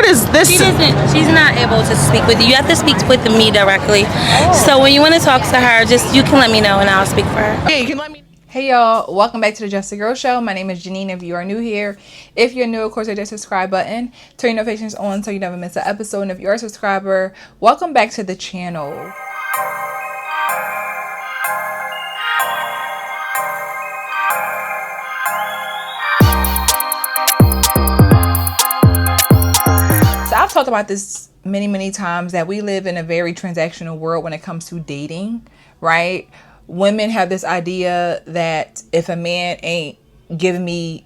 what is this? She's not able to speak with you. You have to speak with me directly. So when you want to talk to her, you can let me know and I'll speak for her. Yeah, you can let me. Hey y'all, welcome back to the Just a Girl Show. My name is Janine if you are new here. If you're new, of course, hit that subscribe button. Turn your notifications on so you never miss an episode. And if you're a subscriber, welcome back to the channel. So I've talked about this many times that we live in a very transactional world when it comes to dating, right? Women have this idea that if a man ain't giving me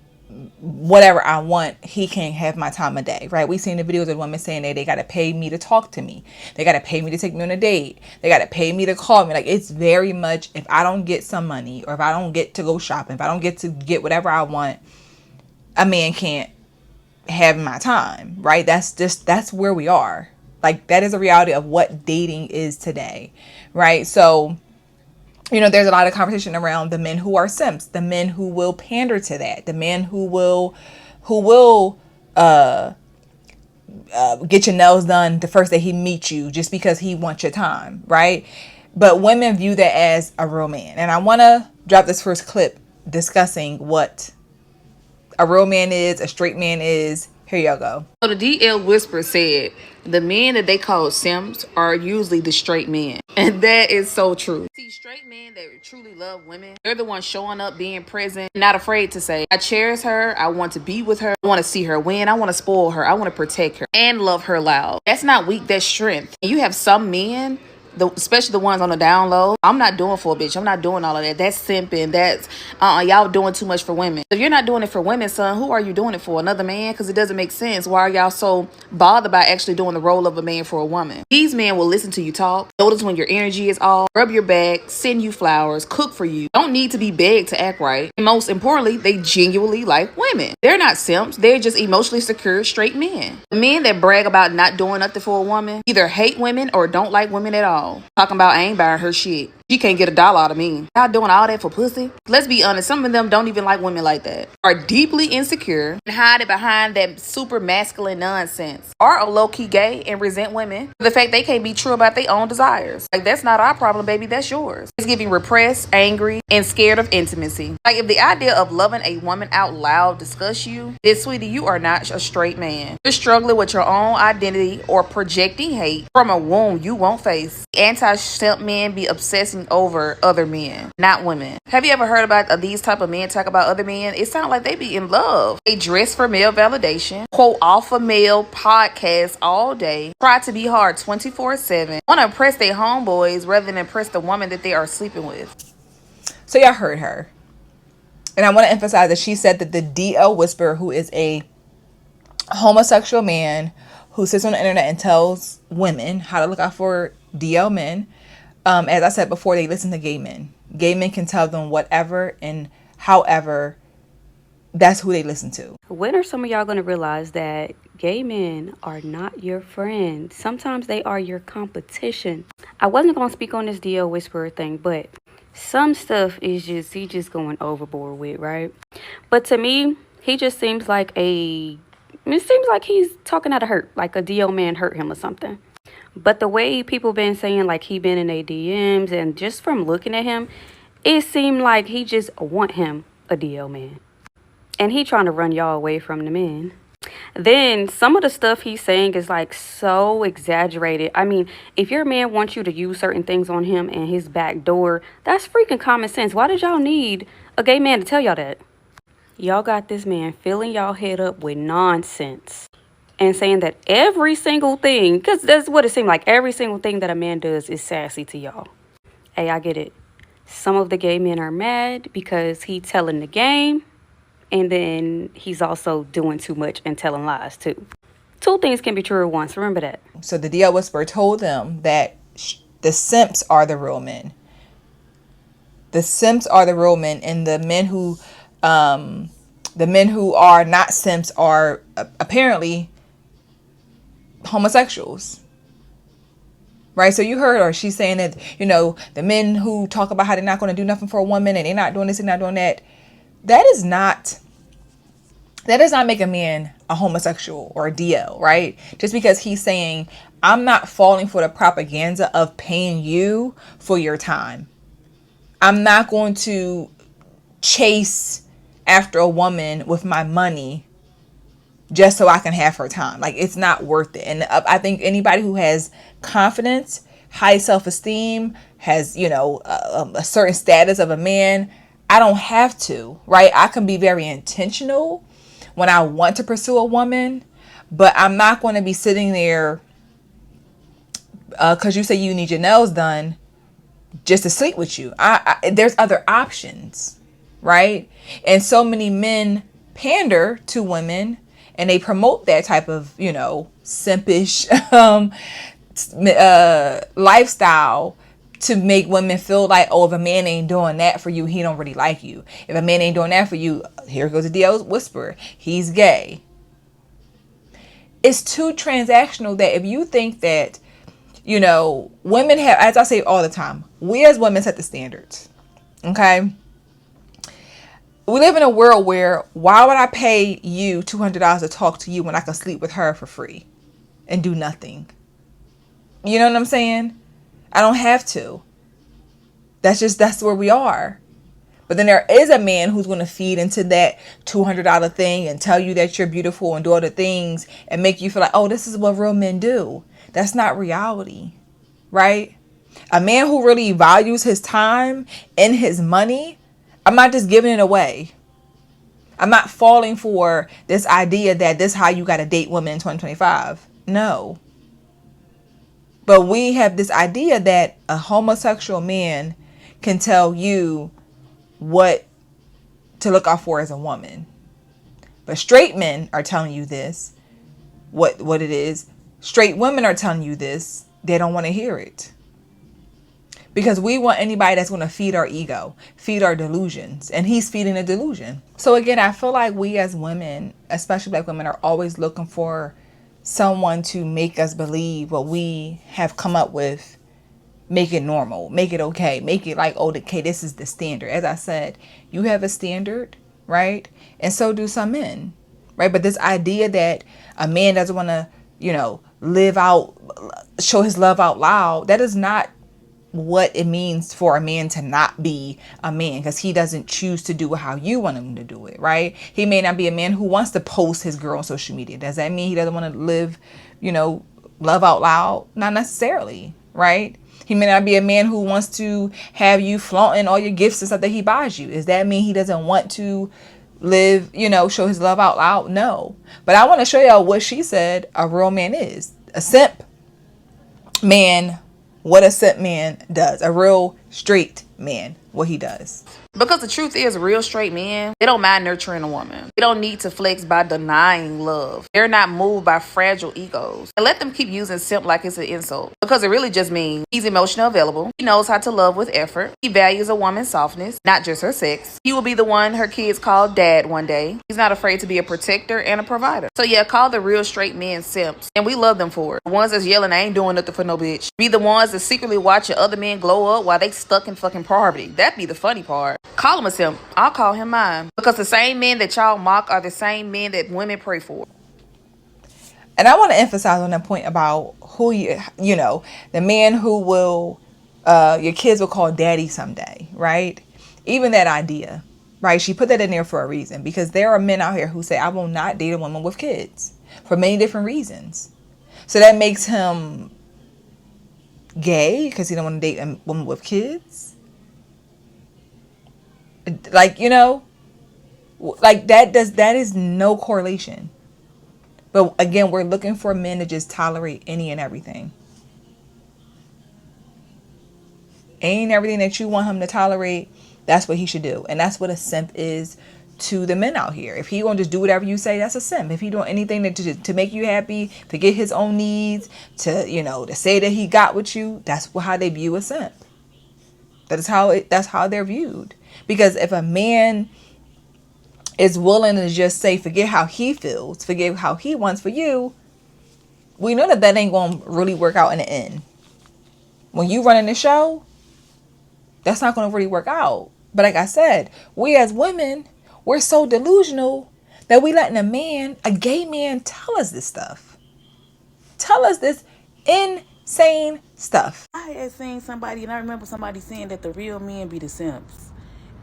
whatever I want, he can't have my time of day, right? We've seen the videos of women saying that they got to pay me to talk to me. They got to pay me to take me on a date. They got to pay me to call me. Like, it's very much, if I don't get some money or if I don't get to go shopping, if I don't get to get whatever I want, a man can't have my time, right? That's where we are. Like, that is a reality of what dating is today, right? So, you know, there's a lot of conversation around the men who are simps, the men who will pander to that, the men who will get your nails done the first day he meets you just because he wants your time, right? But women view that as a real man. And I want to drop this first clip discussing what a real man is, a straight man is. Here y'all go. So the DL Whisper said the men that they call simps are usually the straight men. And that is so true. See, straight men that truly love women, they're the ones showing up, being present, not afraid to say, I cherish her, I want to be with her, I want to see her win, I want to spoil her, I want to protect her, and love her loud. That's not weak, that's strength. And you have some men, especially the ones on the down low, I'm not doing for a bitch. I'm not doing all of that. That's simping. That's y'all doing too much for women. If you're not doing it for women, son, who are you doing it for? Another man? Because it doesn't make sense. Why are y'all so bothered by actually doing the role of a man for a woman? These men will listen to you talk, notice when your energy is off, rub your back, send you flowers, cook for you. Don't need to be begged to act right. And most importantly, they genuinely like women. They're not simps. They're just emotionally secure, straight men. The men that brag about not doing nothing for a woman either hate women or don't like women at all. Talking about I ain't buying her shit. She can't get $1 out of me. Y'all doing all that for pussy? Let's be honest, some of them don't even like women like that. Are deeply insecure and hide it behind that super masculine nonsense. Are a low-key gay and resent women for the fact they can't be true about their own desires. Like, that's not our problem, baby. That's yours. It's giving repressed, angry, and scared of intimacy. Like, if the idea of loving a woman out loud disgusts you, then sweetie, you are not a straight man. You're struggling with your own identity or projecting hate from a wound you won't face. Anti-simp men be obsessing over other men, not women. Have you ever heard about these type of men talk about other men? It sounds like they be in love. They dress for male validation, quote alpha male podcasts all day, try to be hard 24/7, want to impress their homeboys rather than impress the woman that they are sleeping with. So y'all heard her. And I want to emphasize that she said that the DL Whisperer, who is a homosexual man who sits on the internet and tells women how to look out for DL men, as I said before, they listen to gay men. Gay men can tell them whatever and however. That's who they listen to. When are some of y'all going to realize that gay men are not your friends? Sometimes they are your competition. I wasn't going to speak on this DL Whisperer thing, but some stuff is he just going overboard with, right? But to me, he just seems like it seems like he's talking out of hurt, like a DL man hurt him or something. But the way people been saying like he been in their DMs and just from looking at him, it seemed like he just want him a DL man. And he trying to run y'all away from the men. Then some of the stuff he's saying is like so exaggerated. I mean, if your man wants you to use certain things on him and his back door, that's freaking common sense. Why did y'all need a gay man to tell y'all that? Y'all got this man filling y'all head up with nonsense and saying that every single thing, because that's what it seemed like, every single thing that a man does is sassy to y'all. Hey, I get it. Some of the gay men are mad because he telling the game, and then he's also doing too much and telling lies too. Two things can be true at once. Remember that. So the DL Whisperer told them that the simps are the real men. The simps are the real men, and the men who are not simps are apparently homosexuals. Right? So you heard her. She's saying that, you know, the men who talk about how they're not going to do nothing for a woman and they're not doing this and not doing that. That is not that does not make a man a homosexual or a DL, right? Just because he's saying, I'm not falling for the propaganda of paying you for your time. I'm not going to chase after a woman with my money just so I can have her time. Like, it's not worth it. And I think anybody who has confidence, high self-esteem, has, a certain status of a man, I don't have to, right? I can be very intentional when I want to pursue a woman, but I'm not going to be sitting there because you say you need your nails done just to sleep with you. There's other options, right? And so many men pander to women and they promote that type of, simpish lifestyle to make women feel like, oh, if a man ain't doing that for you, he don't really like you. If a man ain't doing that for you, here goes the DL's whisper, he's gay. It's too transactional that if you think that, women have, as I say all the time, we as women set the standards. Okay? We live in a world where, why would I pay you $200 to talk to you when I can sleep with her for free and do nothing? You know what I'm saying? I don't have to. That's where we are. But then there is a man who's going to feed into that $200 thing and tell you that you're beautiful and do other things and make you feel like, oh, this is what real men do. That's not reality, right? A man who really values his time and his money, I'm not just giving it away. I'm not falling for this idea that this is how you got to date women in 2025. No. But we have this idea that a homosexual man can tell you what to look out for as a woman. But straight men are telling you this, what it is. Straight women are telling you this. They don't want to hear it. Because we want anybody that's going to feed our ego, feed our delusions. And he's feeding a delusion. So again, I feel like we as women, especially black women, are always looking for someone to make us believe what we have come up with. Make it normal, make it okay, make it like, oh, okay, this is the standard. As I said, you have a standard, right? And so do some men, right? But this idea that a man doesn't want to, show his love out loud, that is not what it means for a man to not be a man, because he doesn't choose to do it how you want him to do it, right? He may not be a man who wants to post his girl on social media. Does that mean he doesn't want to live, love out loud? Not necessarily, right? He may not be a man who wants to have you flaunting all your gifts and stuff that he buys you. Does that mean he doesn't want to live, show his love out loud? No. But I want to show y'all what she said a real man is. A simp man, what a simp man does. A real straight man, what he does. Because the truth is, real straight men, they don't mind nurturing a woman. They don't need to flex by denying love. They're not moved by fragile egos. And let them keep using simp like it's an insult. Because it really just means he's emotionally available. He knows how to love with effort. He values a woman's softness, not just her sex. He will be the one her kids call dad one day. He's not afraid to be a protector and a provider. So yeah, call the real straight men simps. And we love them for it. The ones that's yelling, I ain't doing nothing for no bitch. Be the ones that secretly watching other men glow up while they stuck in fucking poverty. That'd be the funny part. Call him a simp. I'll call him mine. Because the same men that y'all mock are the same men that women pray for. And I want to emphasize on that point about who the man who will, your kids will call daddy someday, right? Even that idea, right? She put that in there for a reason, because there are men out here who say, I will not date a woman with kids for many different reasons. So that makes him gay because he don't want to date a woman with kids. Like, like that is no correlation. But again, we're looking for men to just tolerate any and everything. Any and everything that you want him to tolerate, that's what he should do. And that's what a simp is to the men out here. If he gonna just do whatever you say, that's a simp. If he doing anything to make you happy, to get his own needs, to say that he got with you, that's how they view a simp. That's how they're viewed. Because if a man is willing to just say, forget how he feels, forget how he wants for you, we know that ain't going to really work out in the end. When you running the show, that's not going to really work out. But like I said, we as women, we're so delusional that we letting a gay man, tell us this stuff. Tell us this insane stuff. I had seen somebody, and I remember somebody saying that the real men be the simps,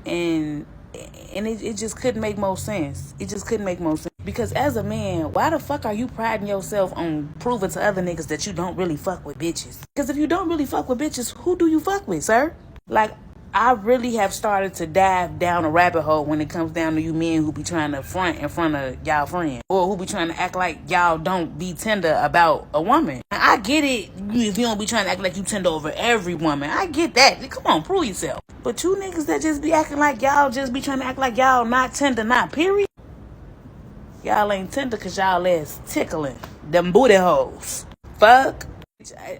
and it just couldn't make more sense. It just couldn't make more sense. Because as a man, why the fuck are you priding yourself on proving to other niggas that you don't really fuck with bitches? Because if you don't really fuck with bitches, who do you fuck with, sir? Like, I really have started to dive down a rabbit hole when it comes down to you men who be trying to front in front of y'all friends, or who be trying to act like y'all don't be tender about a woman. I get it if you don't be trying to act like you tender over every woman. I get that. Come on, prove yourself. But you niggas that just be acting like y'all just be trying to act like y'all not tender, not period. Y'all ain't tender because y'all ass tickling them booty holes. Fuck.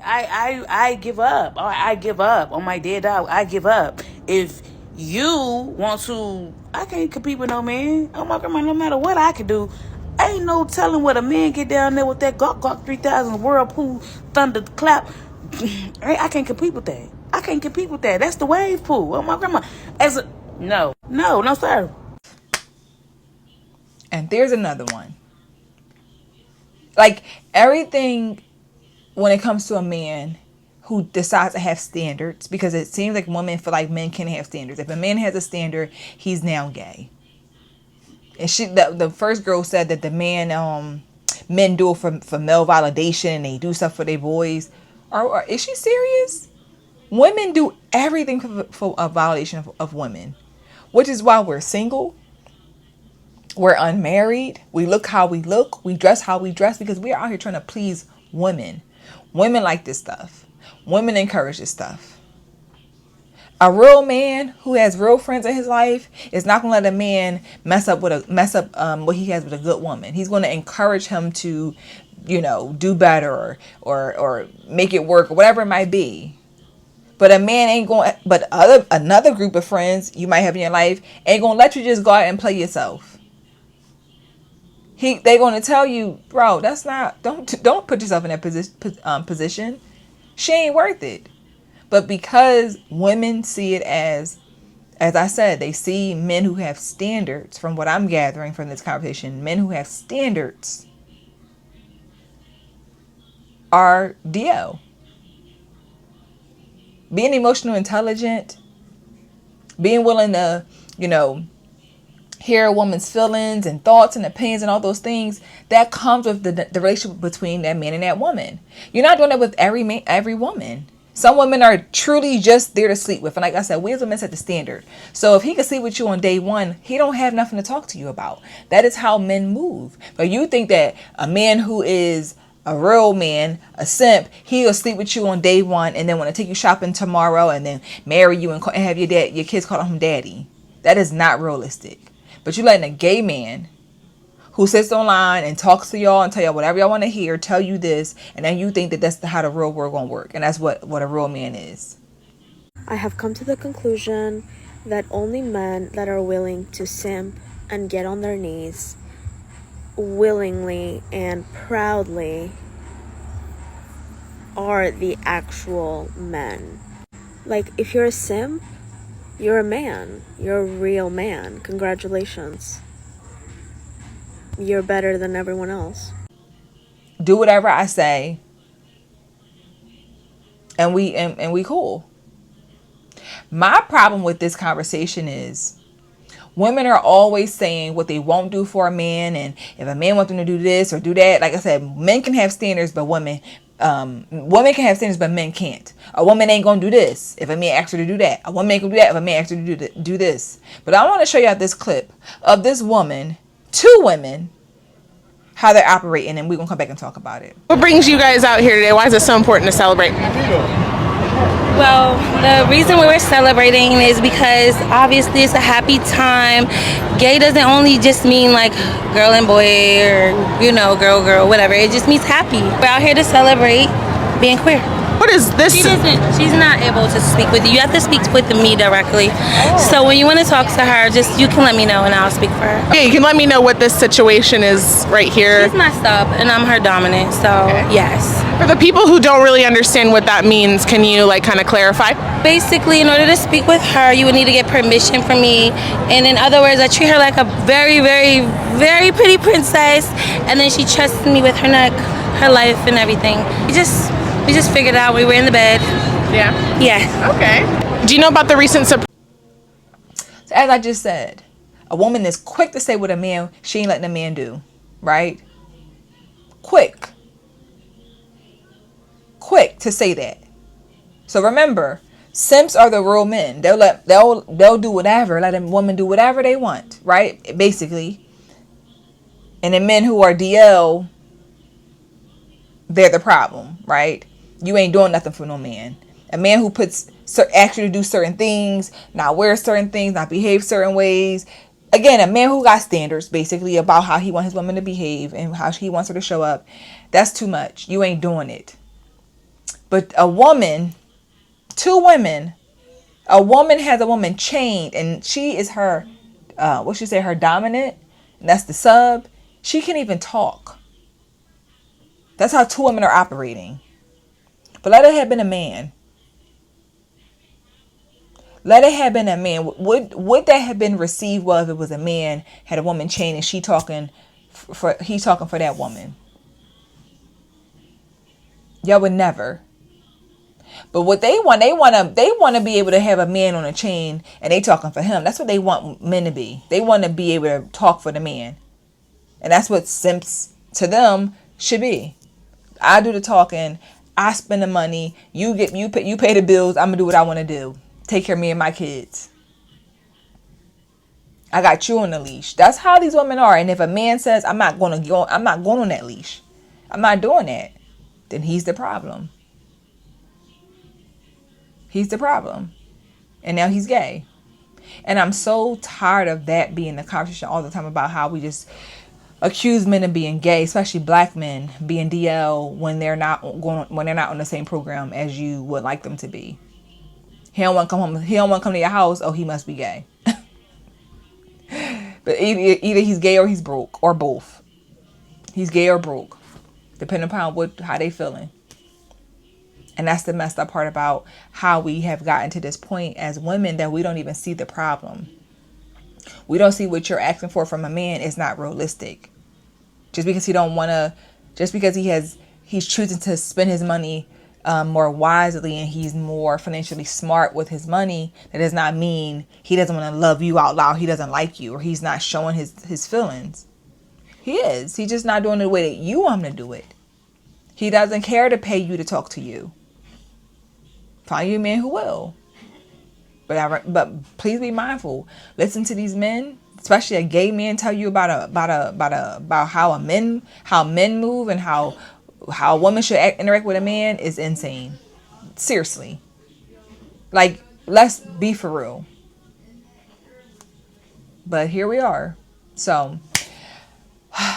I give up. I give up on my dead dog. I give up. If you want to, I can't compete with no man. Oh my grandma, no matter what I can do, ain't no telling what a man get down there with that Gawk 3000 whirlpool thunder clap. I can't compete with that. I can't compete with that. That's the wave pool. Oh my grandma. No, sir. And there's another one. Like, everything when it comes to a man who decides to have standards, because it seems like women feel like men can have standards. If a man has a standard, he's now gay. And the first girl said that the men do it for male validation, and they do stuff for their boys. Or is she serious? Women do everything for a validation of women, which is why we're single. We're unmarried. We look how we look. We dress how we dress, because we're out here trying to please women. Women like this stuff. Women encourage this stuff. A real man who has real friends in his life is not going to let a man mess up what he has with a good woman. He's going to encourage him to, do better or make it work or whatever it might be. But a man ain't going. But another group of friends you might have in your life ain't going to let you just go out and play yourself. They're going to tell you, bro, that's not, don't put yourself in that position. She ain't worth it. But because women see it as I said, they see men who have standards, from what I'm gathering from this conversation, men who have standards are DO. Being emotionally intelligent, being willing to, hear a woman's feelings and thoughts and opinions and all those things, that comes with the relationship between that man and that woman. You're not doing that with every woman. Some women are truly just there to sleep with. And like I said, we as women set the standard. So if he can sleep with you on day one, he don't have nothing to talk to you about. That is how men move. But you think that a man who is a real man, a simp, he'll sleep with you on day one and then want to take you shopping tomorrow and then marry you and have your kids call him daddy. That is not realistic. But you letting a gay man who sits online and talks to y'all and tell y'all whatever y'all want to hear, tell you this, and then you think that that's how the real world gonna work. And that's what a real man is. I have come to the conclusion that only men that are willing to simp and get on their knees willingly and proudly are the actual men. Like, if you're a simp, you're a man. You're a real man. Congratulations. You're better than everyone else. Do whatever I say, and we cool. My problem with this conversation is women are always saying what they won't do for a man, and if a man wants them to do this or do that, like I said, men can have standards, but women can have standards, but men can't. A woman ain't gonna do this if a man asks her to do that. A woman ain't gonna do that if a man asks her to do this. But I want to show you this clip of this woman, two women, how they're operating, and we're gonna come back and talk about it. What brings you guys out here today? Why is it so important to celebrate? Well, the reason we're celebrating is because obviously it's a happy time. Gay doesn't only just mean like girl and boy or, girl, whatever. It just means happy. We're out here to celebrate being queer. What is this? She's not able to speak with you. You have to speak with me directly. So when you want to talk to her, you can let me know and I'll speak for her. Yeah, you can let me know what this situation is right here. She's messed up and I'm her dominant, so yes. For the people who don't really understand what that means, can you like kind of clarify? Basically, in order to speak with her, you would need to get permission from me. And in other words, I treat her like a very, very, very pretty princess. And then she trusts me with her neck, her life, and everything. We just figured out we were in the bed. Yeah. Yeah. Okay. Do you know about the recent So as I just said, a woman is quick to say what a man she ain't letting a man do, right? Quick to say that. So remember, simps are the real men. They'll do whatever, let a woman do whatever they want, right? Basically. And the men who are DL, they're the problem, right? You ain't doing nothing for no man. A man who asks you to do certain things, not wear certain things, not behave certain ways. Again, a man who got standards, basically, about how he wants his woman to behave and how he wants her to show up. That's too much. You ain't doing it. But a woman, two women, a woman has a woman chained, and she is her, her dominant, and that's the sub. She can't even talk. That's how two women are operating. But let it have been a man. Let it have been a man. Would that have been received well if it was a man had a woman chained and he's talking for that woman? Y'all would never. But what they want to be able to have a man on a chain and they talking for him. That's what they want men to be. They want to be able to talk for the man. And that's what simps to them should be. I do the talking, I spend the money, you pay the bills, I'm gonna do what I want to do. Take care of me and my kids. I got you on the leash. That's how these women are. And if a man says I'm not going on that leash, I'm not doing that, then he's the problem. He's the problem. And now he's gay. And I'm so tired of that being the conversation all the time about how we just accuse men of being gay, especially black men being DL when they're not on the same program as you would like them to be. He don't want to come home. He don't want to come to your house. Oh, he must be gay. But either he's gay or he's broke, or both. He's gay or broke, depending upon how they feeling. And that's the messed up part about how we have gotten to this point as women, that we don't even see the problem. We don't see what you're asking for from a man is not realistic. Just because he's choosing to spend his money more wisely and he's more financially smart with his money, that does not mean he doesn't want to love you out loud. He doesn't like you, or he's not showing his feelings. He is. He's just not doing it the way that you want him to do it. He doesn't care to pay you to talk to you. Find you a man who will. But please be mindful. Listen to these men, especially a gay man, tell you about how men move and how a woman should interact with a man is insane. Seriously. Like, let's be for real. But here we are. So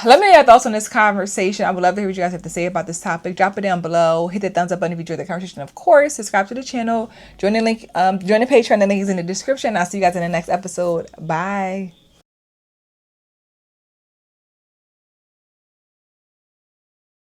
let me know your thoughts on this conversation. I would love to hear what you guys have to say about this topic. Drop it down below. Hit the thumbs up button if you enjoyed the conversation. Of course, subscribe to the channel. Join the Patreon. The link is in the description. I'll see you guys in the next episode. Bye.